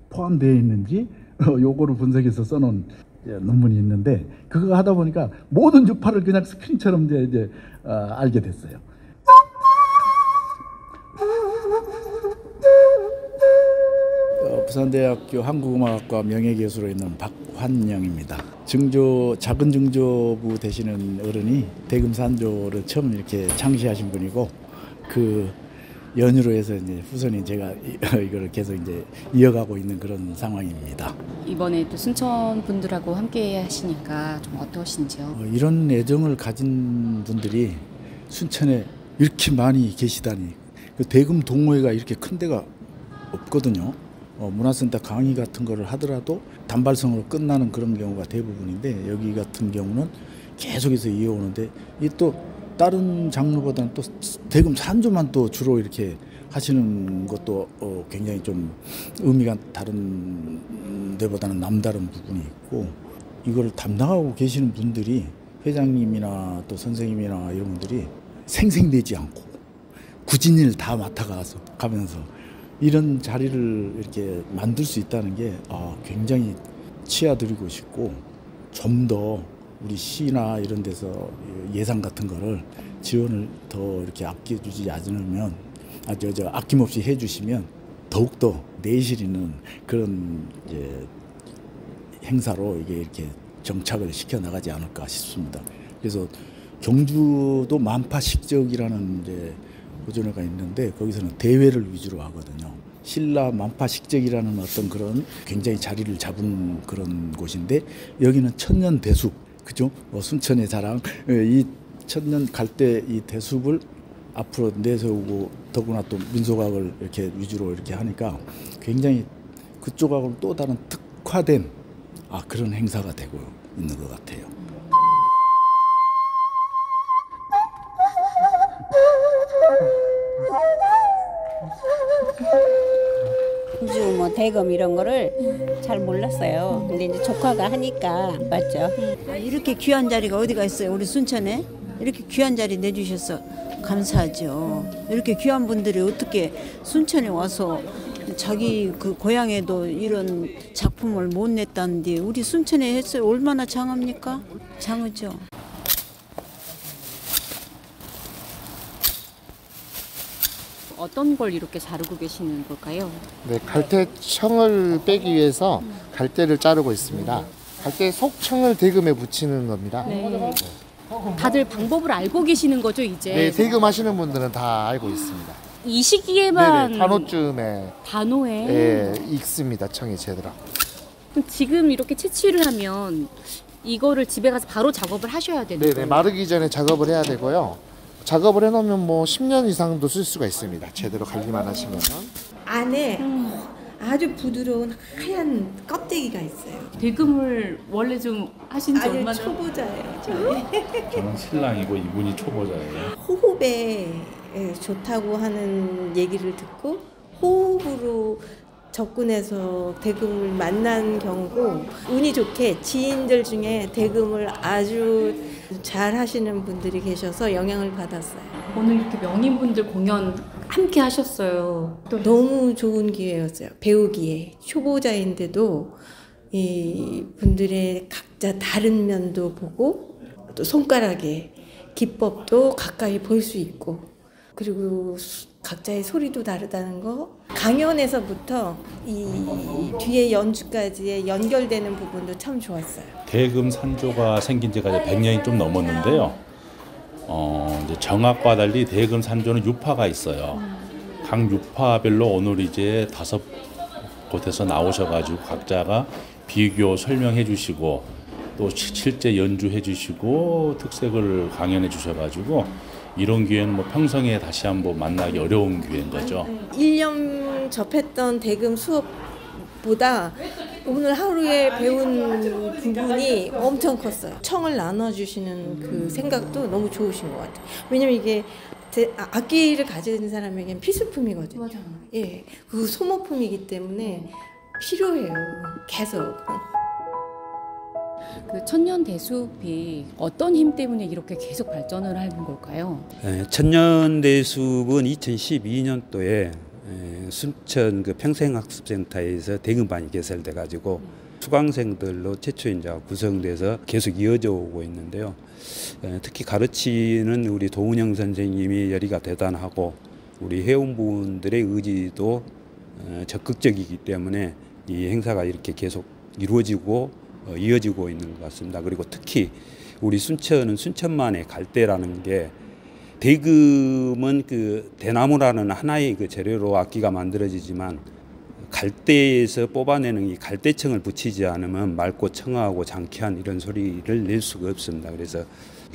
포함되어 있는지 요거를 분석해서 써놓은 논문이 있는데 그거 하다 보니까 모든 유파를 그냥 스크린처럼 이제 알게 됐어요. 부산대학교 한국음악과 명예교수로 있는 박환영입니다. 작은 증조부 되시는 어른이 대금산조를 처음 이렇게 창시하신 분이고 그 연유로 해서 이제 후손이 제가 이걸 계속 이제 이어가고 있는 그런 상황입니다. 이번에 또 순천 분들하고 함께 하시니까 좀 어떠신지요? 이런 애정을 가진 분들이 순천에 이렇게 많이 계시다니. 그 대금 동호회가 이렇게 큰 데가 없거든요. 문화센터 강의 같은 거를 하더라도 단발성으로 끝나는 그런 경우가 대부분인데 여기 같은 경우는 계속해서 이어오는데 이 또 다른 장르보다는 또 대금 산조만 또 주로 이렇게 하시는 것도 굉장히 좀 의미가 다른 데보다는 남다른 부분이 있고 이걸 담당하고 계시는 분들이 회장님이나 또 선생님이나 이런 분들이 생생되지 않고 굳은 일 다 맡아가서 가면서 이런 자리를 이렇게 만들 수 있다는 게 굉장히 치아드리고 싶고 좀 더 우리 시나 이런 데서 예산 같은 거를 지원을 더 이렇게 아껴주지 않으면 아낌없이 해주시면 더욱더 내실있는 그런 이제 행사로 이게 이렇게 정착을 시켜 나가지 않을까 싶습니다. 그래서 경주도 만파식적이라는 이제 호전회가 있는데 거기서는 대회를 위주로 하거든요. 신라 만파식적이라는 어떤 그런 굉장히 자리를 잡은 그런 곳인데 여기는 천년 대숲, 그죠? 순천의 자랑, 이 천년 갈대 이 대숲을 앞으로 내세우고 더구나 또 민속학을 이렇게 위주로 이렇게 하니까 굉장히 그쪽하고는 또 다른 특화된 그런 행사가 되고 있는 것 같아요. 공주 뭐 대검 이런 거를 잘 몰랐어요. 근데 이제 조카가 하니까 맞죠. 이렇게 귀한 자리가 어디가 있어요? 우리 순천에 이렇게 귀한 자리 내주셔서 감사하죠. 이렇게 귀한 분들이 어떻게 순천에 와서 자기 그 고향에도 이런 작품을 못 냈다는데 우리 순천에 했어요. 얼마나 장합니까? 장하죠. 어떤 걸 이렇게 자르고 계시는 걸까요? 네, 갈대청을 빼기 위해서 갈대를 자르고 있습니다. 갈대 속청을 대금에 붙이는 겁니다. 네. 다들 방법을 알고 계시는 거죠, 이제? 네, 대금하시는 분들은 다 알고 있습니다. 이 시기에만 네네, 단오쯤에 단오에 네, 익습니다. 청이 제대로. 그럼 지금 이렇게 채취를 하면 이거를 집에 가서 바로 작업을 하셔야 되는 거예요? 네, 마르기 전에 작업을 해야 되고요. 작업을 해놓으면 뭐 10년 이상도 쓸 수가 있습니다. 제대로 관리만 하시면. 안에 아주 부드러운 하얀 껍데기가 있어요. 대금을 원래 좀 하신 지 얼마나? 초보자예요. 저는 신랑이고 이분이 초보자예요. 호흡에 좋다고 하는 얘기를 듣고 호흡으로 접근해서 대금을 만난 경우고 운이 좋게 지인들 중에 대금을 아주 잘 하시는 분들이 계셔서 영향을 받았어요. 오늘 이렇게 명인분들 공연 함께 하셨어요. 너무 좋은 기회였어요. 배우기에 초보자인데도 이 분들의 각자 다른 면도 보고 또 손가락의 기법도 가까이 볼 수 있고 그리고 각자의 소리도 다르다는 거 강연에서부터 이 뒤에 연주까지의 연결되는 부분도 참 좋았어요. 대금 산조가 생긴 지가 이제 100년이 좀 넘었는데요. 이제 정악과 달리 대금 산조는 유파가 있어요. 각 유파별로 오늘 이제 5곳에서 나오셔가지고 각자가 비교 설명해 주시고 또 실제 연주해 주시고 특색을 강연해 주셔가지고 이런 기회는 뭐 평생에 다시 한번 만나기 어려운 기회인 거죠. 1년 접했던 대금 수업보다 오늘 하루에 배운 부분이 엄청 컸어요. 청을 나눠주시는 그 생각도 너무 좋으신 것 같아요. 왜냐면 이게 악기를 가진 사람에겐 필수품이거든요. 맞아요. 예, 그 소모품이기 때문에 필요해요. 계속. 그 천년 대숲이 어떤 힘 때문에 이렇게 계속 발전을 하는 걸까요? 천년 대숲은 2012년도에 순천 그 평생학습센터에서 대금반이 개설돼 가지고 수강생들로 최초 이제 구성돼서 계속 이어져 오고 있는데요. 특히 가르치는 우리 도은영 선생님이 열의가 대단하고 우리 회원분들의 의지도 적극적이기 때문에 이 행사가 이렇게 계속 이루어지고 이어지고 있는 것 같습니다. 그리고 특히 우리 순천은 순천만의 갈대라는 게 대금은 그 대나무라는 하나의 그 재료로 악기가 만들어지지만 갈대에서 뽑아내는 이 갈대청을 붙이지 않으면 맑고 청아하고 장쾌한 이런 소리를 낼 수가 없습니다. 그래서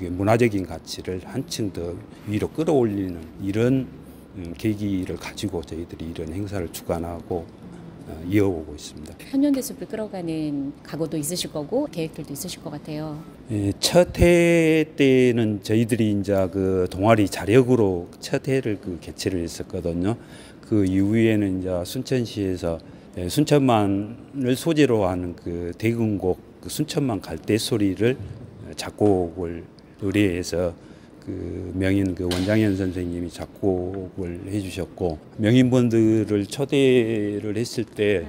문화적인 가치를 한층 더 위로 끌어올리는 이런 계기를 가지고 저희들이 이런 행사를 주관하고 이어오고 있습니다. 현현대숲을 끌어가는 각오도 있으실 거고 계획들도 있으실 것 같아요. 첫 해 때는 저희들이 이제 그 동아리 자력으로 첫 해를 그 개최를 했었거든요. 그 이후에는 이제 순천시에서 순천만을 소재로 하는 그 대금곡 그 순천만 갈대소리를 작곡을 의뢰해서 그 명인 그 원장현 선생님이 작곡을 해주셨고 명인분들을 초대를 했을 때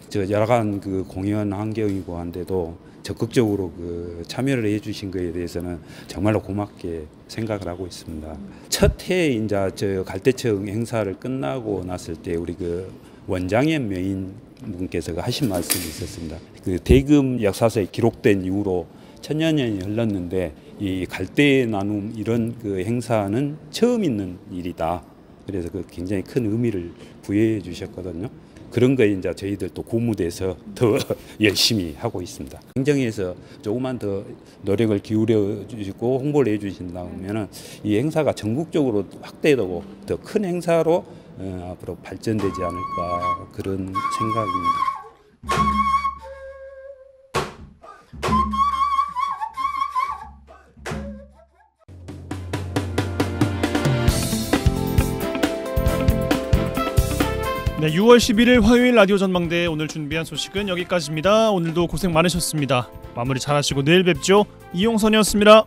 저 여러간 그 공연 환경이고 한데도 적극적으로 그 참여를 해주신 것에 대해서는 정말로 고맙게 생각을 하고 있습니다. 첫 해 이제 저 갈대청 행사를 끝나고 났을 때 우리 그 원장현 명인 분께서 하신 말씀이 있었습니다. 그 대금 역사서에 기록된 이후로 천여년이 흘렀는데 이 갈대 나눔 이런 그 행사는 처음 있는 일이다. 그래서 그 굉장히 큰 의미를 부여해 주셨거든요. 그런 거에 이제 저희들 또 고무대에서 더 열심히 하고 있습니다. 행정에서 조금만 더 노력을 기울여 주시고 홍보를 해 주신다면은 이 행사가 전국적으로 확대되고 더 큰 행사로 앞으로 발전되지 않을까 그런 생각입니다. 네, 6월 11일 화요일 라디오 전망대 오늘 준비한 소식은 여기까지입니다. 오늘도 고생 많으셨습니다. 마무리 잘하시고 내일 뵙죠. 이용선이었습니다.